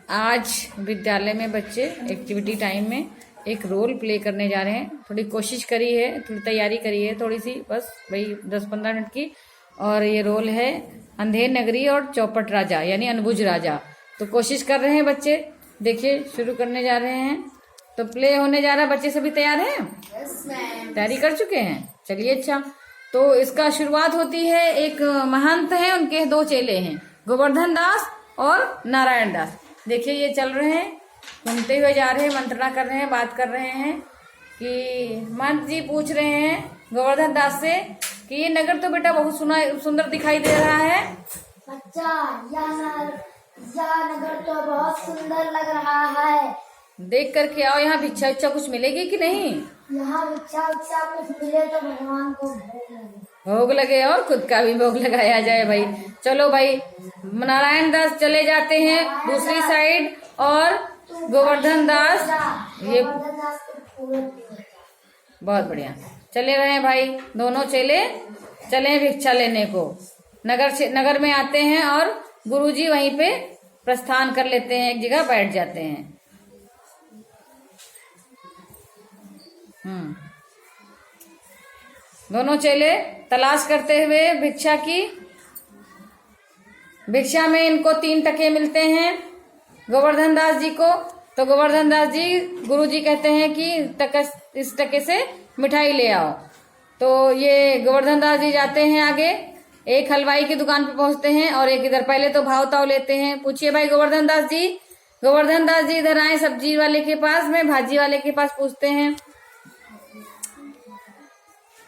आज विद्यालय में बच्चे एक्टिविटी टाइम में एक रोल प्ले करने जा रहे हैं। थोड़ी कोशिश करी है, थोड़ी तैयारी करी है, थोड़ी सी बस वही 10-15 मिनट की। और ये रोल है अंधेर नगरी और चौपट राजा यानी अनबुझ राजा। तो कोशिश कर रहे हैं बच्चे। देखिए शुरू करने जा रहे हैं, तो प्ले होने जा रहा है। बच्चे सभी तैयार हैं? तैयारी कर चुके हैं, चलिए अच्छा। तो इसका शुरुआत होती है, एक महंत है, उनके 2 चेले हैं, गोवर्धन दास और नारायण दास। देखिए ये चल रहे हैं, घूमते हुए जा रहे हैं, मंत्रणा कर रहे हैं, बात कर रहे हैं कि महंत जी पूछ रहे हैं गोवर्धन दास से कि ये नगर तो बेटा बहुत सुंदर दिखाई दे रहा है। बच्चा, यह नगर तो बहुत सुंदर लग रहा है। देख करके आओ, यहाँ भिक्षा उच्छा कुछ मिलेगी कि नहीं? यहाँ भिक्षा उच्छा कुछ मिले तो भगवान को भोग लगे। भोग लगे और खुद का भी भोग लगाया जाए भाई। चलो भाई, नारायण दास चले जाते हैं दूसरी साइड और गोवर्धन दास ये बहुत बढ़िया चले रहे हैं भाई। दोनों चेले चले भिक्षा लेने को। नगर में आते हैं और गुरुजी वहीं पे प्रस्थान कर लेते हैं, एक जगह बैठ जाते हैं। दोनों चेले तलाश करते हुए भिक्षा की। भिक्षा में इनको 3 टके मिलते हैं गोवर्धन दास जी को। तो गोवर्धन दास जी, गुरुजी कहते हैं कि इस टके से मिठाई ले आओ। तो ये गोवर्धन दास जी जाते हैं आगे, एक हलवाई की दुकान पे पहुंचते हैं और एक इधर। पहले तो भाव ताव लेते हैं। पूछिए भाई गोवर्धन दास जी। गोवर्धन दास जी इधर आए सब्जी वाले के पास में, भाजी वाले के पास पूछते हैं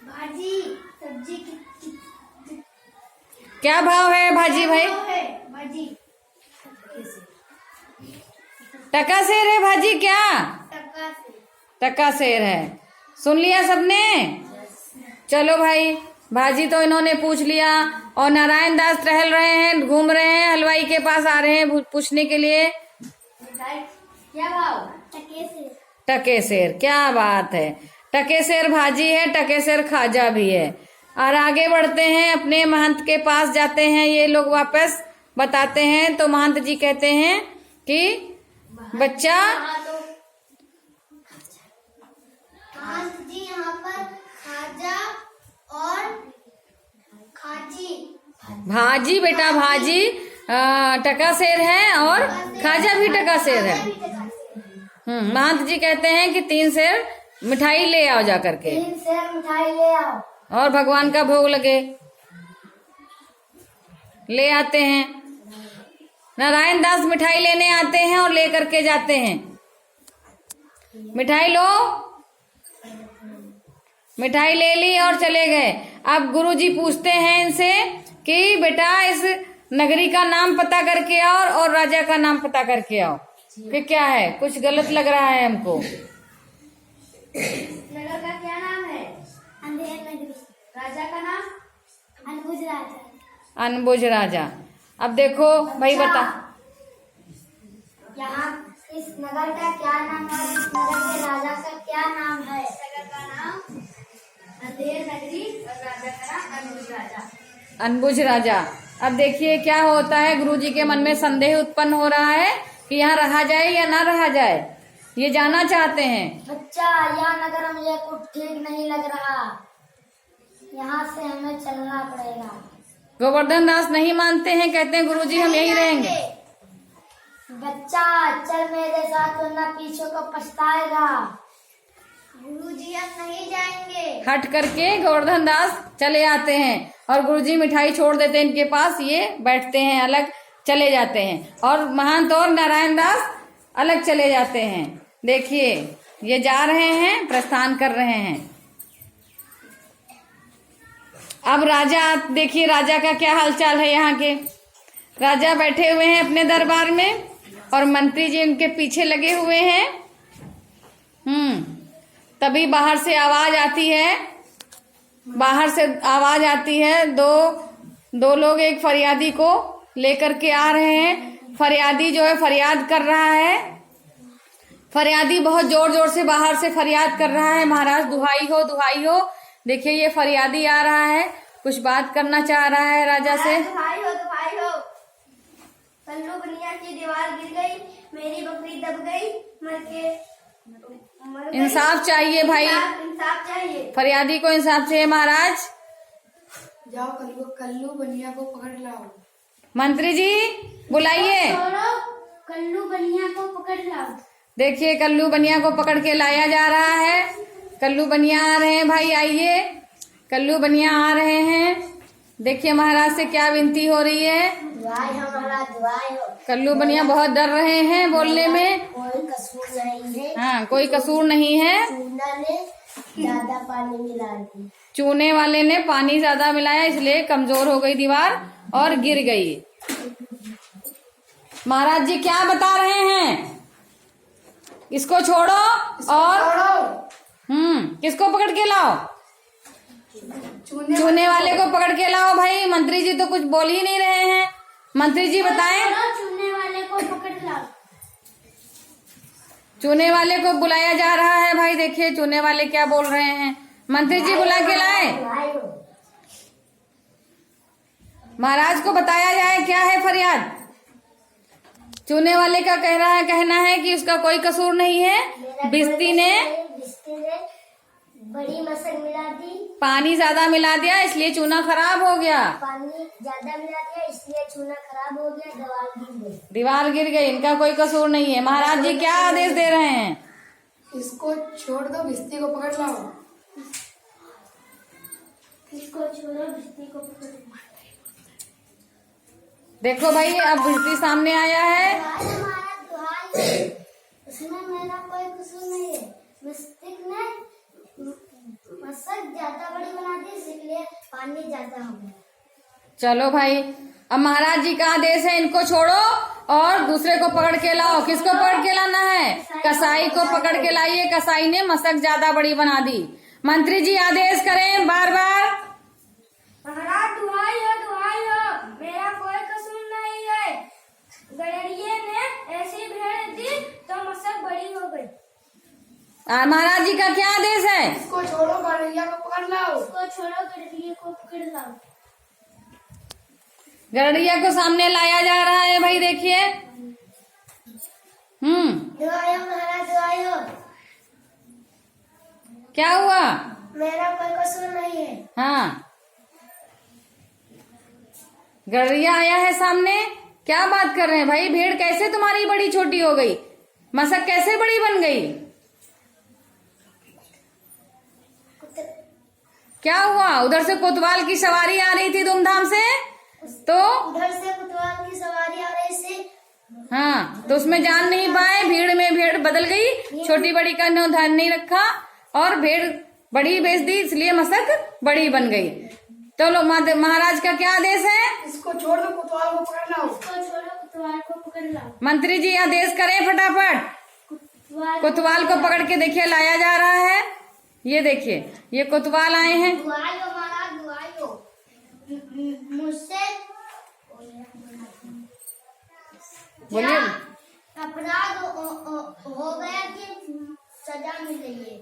भाजी सब्जी क्या भाव है भाजी भाई? भाजी टका सेर है भाजी क्या? टका सेर है। सुन लिया सबने? चलो भाई, भाजी तो इन्होंने पूछ लिया और नारायण दास टहल रहे हैं, घूम रहे हैं, हलवाई के पास आ रहे हैं पूछने के लिए क्या भाव? टके सेर। क्या बात है, टके सेर भाजी है, टके सेर खाजा भी है। और आगे बढ़ते हैं, अपने महंत के पास जाते हैं। ये लोग वापस बताते हैं तो महंत जी कहते हैं कि बच्चा, महंत जी यहाँ पर खाजा और खाजी भाजी बेटा, भाजी टका सेर है और खाजा भी टका सेर है। महंत जी कहते हैं कि 3 सेर मिठाई ले आओ जा करके। 3 सेर मिठाई ले आओ और भगवान का भोग लगे। ले आते हैं। नारायण दास मिठाई लेने आते हैं और ले करके जाते हैं। मिठाई लो। मिठाई ले ली और चले गए। अब गुरुजी पूछते हैं इनसे कि बेटा इस नगरी का नाम पता करके आओ और राजा का नाम पता करके आओ। फिर क्या है, कुछ गलत लग रहा है हमको। नगर का क्या नाम है? अंधेर नगरी। राजा का नाम? अनबुझ राजा। अनबुझ राजा। अब देखो भाई बता, यहाँ इस नगर का क्या नाम है? इस नगर के राजा का क्या नाम है? नगर का नाम अंधेर नगरी और राजा का नाम अनबुझ राजा। अनबुझ राजा। अब देखिए क्या होता है, गुरुजी के मन में संदेह उत्पन्न हो रहा है कि यहाँ रहा जाए या ना रहा जाए। ये जानना चाहते हैं। बच्चा, यह नगर मुझे कुछ ठीक नहीं लग रहा, यहाँ से हमें चलना पड़ेगा। गोवर्धन दास नहीं मानते हैं, कहते हैं गुरुजी हम यहीं रहेंगे। बच्चा चल मेरे साथ, वरना पीछे को पछताएगा। गुरुजी हम नहीं जाएंगे। हट करके गोवर्धन दास चले आते हैं और गुरुजी मिठाई छोड़ देते हैं इनके पास। ये बैठते हैं, अलग चले जाते हैं और महंत और नारायण दास अलग चले जाते हैं। देखिए ये जा रहे हैं, प्रस्थान कर रहे हैं। अब राजा, देखिए राजा का क्या हालचाल है। यहाँ के राजा बैठे हुए हैं अपने दरबार में और मंत्री जी उनके पीछे लगे हुए हैं। तभी बाहर से आवाज आती है। बाहर से आवाज आती है, दो लोग एक फरियादी को लेकर के आ रहे हैं। फरियादी जो है फरियाद कर रहा है। फरियादी बहुत जोर जोर से बाहर से फरियाद कर रहा है, महाराज दुहाई हो, दुहाई हो। देखिए ये फरियादी आ रहा है, कुछ बात करना चाह रहा है राजा से। दुहाई हो, दुहाई हो। कल्लू बनिया की दीवार गिर गई, मेरी बकरी दब गई, मर गई। इंसाफ चाहिए भाई, इंसाफ चाहिए। फरियादी को इंसाफ चाहिए महाराज। जाओ कल्लू बनिया को पकड़ लाओ। मंत्री जी बुलाइए। छोड़ो, कल्लू बनिया को पकड़ लाओ। देखिए कल्लू बनिया को पकड़ के लाया जा रहा है। कल्लू बनिया आ रहे हैं भाई, आइए। कल्लू बनिया आ रहे हैं। देखिए महाराज से क्या विनती हो रही है। दुआई हमारा दुआई हो। कल्लू बनिया बहुत डर रहे हैं बोलने में। कोई कसूर नहीं है। हाँ, कोई कसूर नहीं है। चूना ने ज्यादा पानी मिला दी। चूने वाले ने पानी ज्यादा मिलाया, इसलिए कमजोर हो गई दीवार और गिर गई। महाराज जी क्या बता रहे हैं? इसको छोड़ो और किसको पकड़ के लाओ? चूने वाले को पकड़ के लाओ भाई। मंत्री जी तो कुछ बोल ही नहीं रहे हैं। मंत्री जी बताएं। चूने वाले को पकड़ लाओ। चूने वाले को बुलाया जा रहा है भाई। देखिए चूने वाले क्या बोल रहे हैं। मंत्री जी बुला के लाए। महाराज को बताया जाए क्या है फरियाद। चूने वाले का कहना है कि उसका कोई कसूर नहीं है। बिस्ती ने बड़ी मसक मिला दी, पानी ज्यादा मिला दिया, इसलिए चूना खराब हो गया। पानी ज्यादा मिला दिया, इसलिए चूना खराब हो गया, दीवार गिर गई। इनका कोई कसूर नहीं है। महाराज जी क्या आदेश दे रहे हैं? इसको छोड़ दो, बिस्ती को पकड़ लाओ। इसको छोड़ो, बिस्ती को पकड़ लो। देखो भाई अब बिस्ती सामने आया है। उसमें मेरा कोई कसूर नहीं है। मिस्टेक ने मसक ज्यादा बड़ी बना दी, इसलिए पानी ज्यादा हो गया। चलो भाई, अब महाराज जी का आदेश है, इनको छोड़ो और दूसरे को पकड़ के लाओ। किसको पकड़ के लाना है? कसाई को पकड़ के लाइए। कसाई ने मसक ज्यादा बड़ी बना दी। मंत्री जी आदेश करें बार बार। महाराज दुआई हो, मेरा कोई कसूर नहीं है। गड़रिये ने ऐसी भेड़ दी तो मसक बड़ी हो गई। महाराज जी का क्या आदेश है? इसको छोड़ो, गड़रिया को पकड़ लाओ। इसको छोड़ो, गड़रिये को पकड़ लाओ। गड़रिया को सामने लाया जा रहा है भाई। देखिए दुआई हो महाराज, दुआई हो। क्या हुआ? मेरा कोई कसूर नहीं है। हाँ, गड़रिया आया है सामने। क्या बात कर रहे हैं भाई? भेड़ कैसे तुम्हारी बड़ी छोटी हो गई? मसक कैसे बड़ी बन गई? क्या हुआ? उधर से कोतवाल की सवारी आ रही थी धूमधाम से, तो उधर से कोतवाल की सवारी आ रही थी। हाँ, तो उसमें जान नहीं पाए। भीड़ में भेड़ बदल गई। छोटी बड़ी का ध्यान नहीं रखा और भेड़ बड़ी बेच दी, इसलिए मसक बड़ी बन गई। चलो महाराज का क्या आदेश है? इसको छोड़ दो, कोतवाल को पकड़ लाओ। इसको छोड़ो, कोतवाल को पकड़ लाओ। मंत्री जी आदेश करें फटाफट। कोतवाल को पकड़ के देखिए लाया जा रहा है। ये देखिए, ये कोतवाल आए हैं। दुआई हो महाराज, दुआई हो। मुझसे बोलिए। अपराध हो गया कि सजा मिल रही है।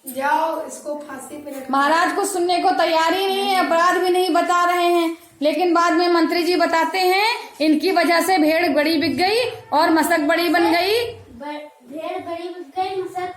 जाओ इसको फांसी पे लटकाओ। महाराज को सुनने को तैयारी नहीं है, अपराध भी नहीं बता रहे हैं, लेकिन बाद में मंत्री जी बताते हैं इनकी वजह से भेड़ बड़ी बिक गई और मसक बड़ी बन गई। भेड़ बड़ी बिक गई, मसक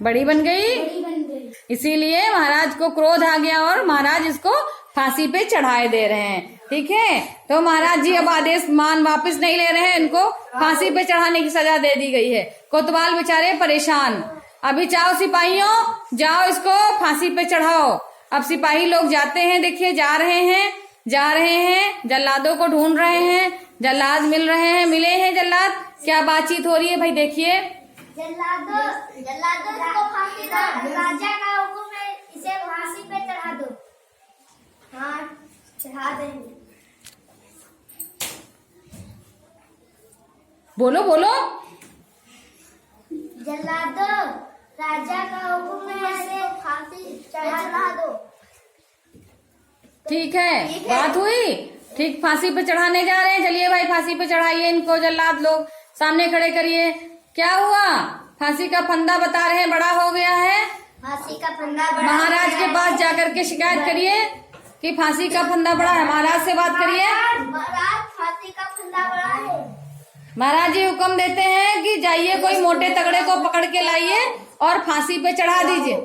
बड़ी बन गई, बड़ी बन गई। इसीलिए महाराज को क्रोध आ गया और महाराज इसको फांसी पे चढ़ाए दे रहे हैं। ठीक है, तो महाराज जी अब आदेश वापस नहीं ले रहे हैं। इनको फांसी पे चढ़ाने की सजा दे दी गई है। कोतवाल बेचारे परेशान। अभी जाओ सिपाहियों, जाओ इसको फांसी पे चढ़ाओ। अब सिपाही लोग जाते हैं। देखिए जा रहे हैं, जल्लादों को ढूंढ रहे हैं। जल्लाद मिल रहे हैं, मिले हैं जल्लाद। क्या बातचीत हो रही है भाई? देखिए जल्लादो इसको फांसी दो। राजा का हुक्म है, इसे फांसी पे चढ़ा दो। हाँ, चढ़ा देंगे। बोलो बोलो। जल्लादो, राजा का हुक्म है, इसे फांसी चढ़ा दो। ठीक है, बात हुई। ठीक, फांसी पे चढ़ाने जा रहे हैं। चलिए भाई फांसी पे चढ़ाइए इनको। जल्लाद लोग सामने खड़े करिए। क्या हुआ? फांसी का फंदा बता रहे हैं बड़ा हो गया है। फांसी का फंदा बड़ा महाराज के पास जाकर के शिकायत करिए कि फांसी का फंदा बड़ा है। महाराज से बात करिए। महाराज फांसी का फंदा बड़ा है। महाराज जी हुक्म देते हैं कि जाइए कोई मोटे तगड़े को पकड़ के लाइए और फांसी पे चढ़ा दीजिए।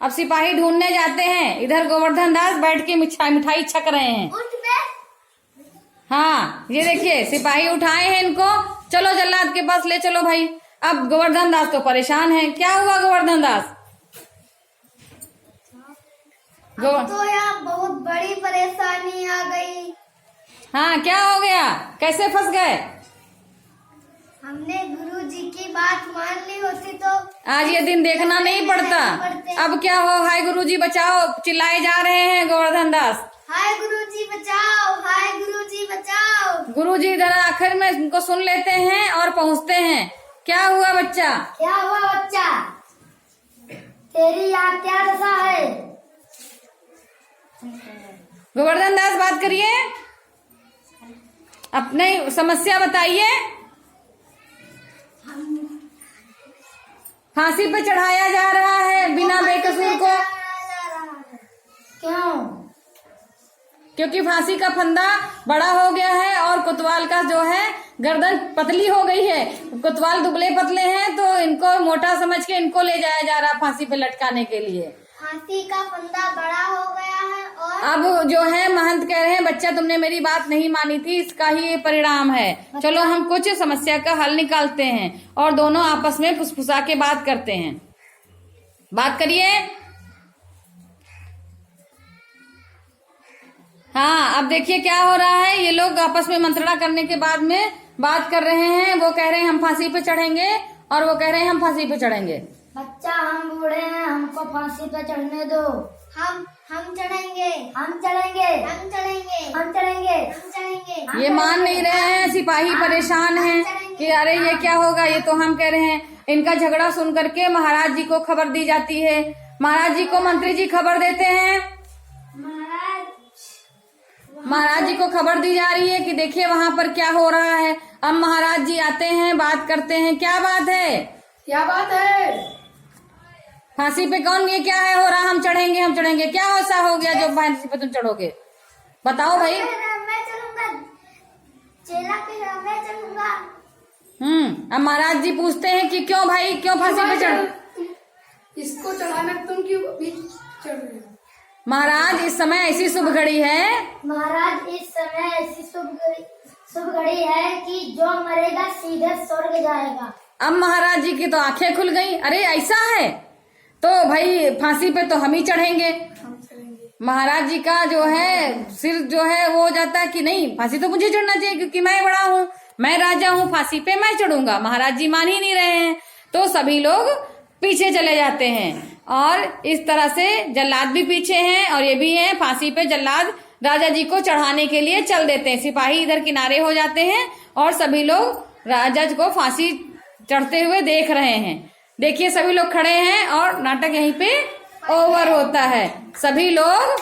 अब सिपाही ढूंढने जाते हैं। इधर गोवर्धन दास बैठ के मिठाई छक रहे हैं। उठ बे। हाँ, ये देखिए सिपाही उठाए हैं इनको। चलो जल्लाद के पास ले चलो भाई। अब गोवर्धन दास तो परेशान है। क्या हुआ गोवर्धन दास? तो यहाँ बहुत बड़ी परेशानी आ गई। हाँ, क्या हो गया? कैसे फंस गए? हमने गुरुजी की बात मान ली होती तो आज ये दिन देखना नहीं पड़ता। अब क्या हो? हाय गुरुजी बचाओ चिल्लाए जा रहे हैं गोवर्धन दास। हाय गुरुजी बचाओ, हाय गुरुजी बचाओ। गुरुजी जरा आखिर में इनको सुन लेते हैं और पहुंचते हैं। क्या हुआ बच्चा? क्या हुआ बच्चा? तेरी यहाँ क्या दशा है? गोवर्धन दास बात करिए, अपनी समस्या बताइए। फांसी पे चढ़ाया जा रहा है बिना बेकसूर को। क्यों? क्योंकि फांसी का फंदा बड़ा हो गया है और कोतवाल का जो है गर्दन पतली हो गई है। कोतवाल दुबले पतले हैं तो इनको मोटा समझ के इनको ले जाया जा रहा फांसी पे लटकाने के लिए। फांसी का फंदा बड़ा हो गया है और अब जो है महंत कह रहे हैं बच्चा तुमने मेरी बात नहीं मानी थी, इसका ही ये परिणाम है। चलो हम कुछ समस्या का हल निकालते हैं और दोनों आपस में फुसफुसा के बात करते हैं। बात करिए। हाँ, अब देखिए क्या हो रहा है। ये लोग आपस में मंत्रणा करने के बाद में बात कर रहे हैं। वो कह रहे हैं हम फांसी पे चढ़ेंगे और वो कह रहे हैं हम फांसी पे चढ़ेंगे। बच्चा हम बूढ़े हैं, हमको फांसी पे चढ़ने दो। हम चढ़ेंगे, हम चढ़ेंगे, हम चढ़ेंगे, हम चढ़ेंगे, हम चढ़ेंगे। ये मान नहीं रहे हैं। सिपाही परेशान हैं कि अरे ये क्या होगा। ये तो हम कह रहे हैं। इनका झगड़ा सुन करके महाराज जी को खबर दी जाती है। महाराज जी को मंत्री जी खबर देते हैं। महाराज जी को खबर दी जा रही है कि देखिए वहाँ पर क्या हो रहा है। अब महाराज जी आते हैं, बात करते हैं। क्या बात है? क्या बात है? फांसी पे कौन? ये क्या है हो रहा? हम चढ़ेंगे, हम चढ़ेंगे। क्या ऐसा हो गया जो फांसी पे तुम चढ़ोगे? बताओ भाई। मैं चलूंगा, चेला पे मैं चलूंगा। अब महाराज जी पूछते हैं कि क्यों भाई, क्यों फांसी पे चढ़? इसको चढ़ाना तुम क्यों अभी चढ़ रहे हो? महाराज इस समय ऐसी शुभ घड़ी है। महाराज इस समय ऐसी शुभ घड़ी है कि जो मरेगा सीधे स्वर्ग जाएगा। अब महाराज जी की तो आंखें खुल गई। अरे ऐसा है तो भाई फांसी पे तो हम ही चढ़ेंगे। हम चढ़ेंगे। महाराज जी का जो है सिर जो है वो हो जाता है कि नहीं फांसी तो मुझे चढ़ना चाहिए क्योंकि मैं बड़ा हूँ, मैं राजा हूँ, फांसी पे मैं चढ़ूंगा। महाराज जी मान ही नहीं रहे हैं तो सभी लोग पीछे चले जाते हैं और इस तरह से जल्लाद भी पीछे हैं और ये भी है। फांसी पे जल्लाद राजा जी को चढ़ाने के लिए चल देते हैं। सिपाही इधर किनारे हो जाते हैं और सभी लोग राजा जी को फांसी चढ़ते हुए देख रहे हैं। देखिए सभी लोग खड़े हैं और नाटक यहीं पे ओवर होता है। सभी लोग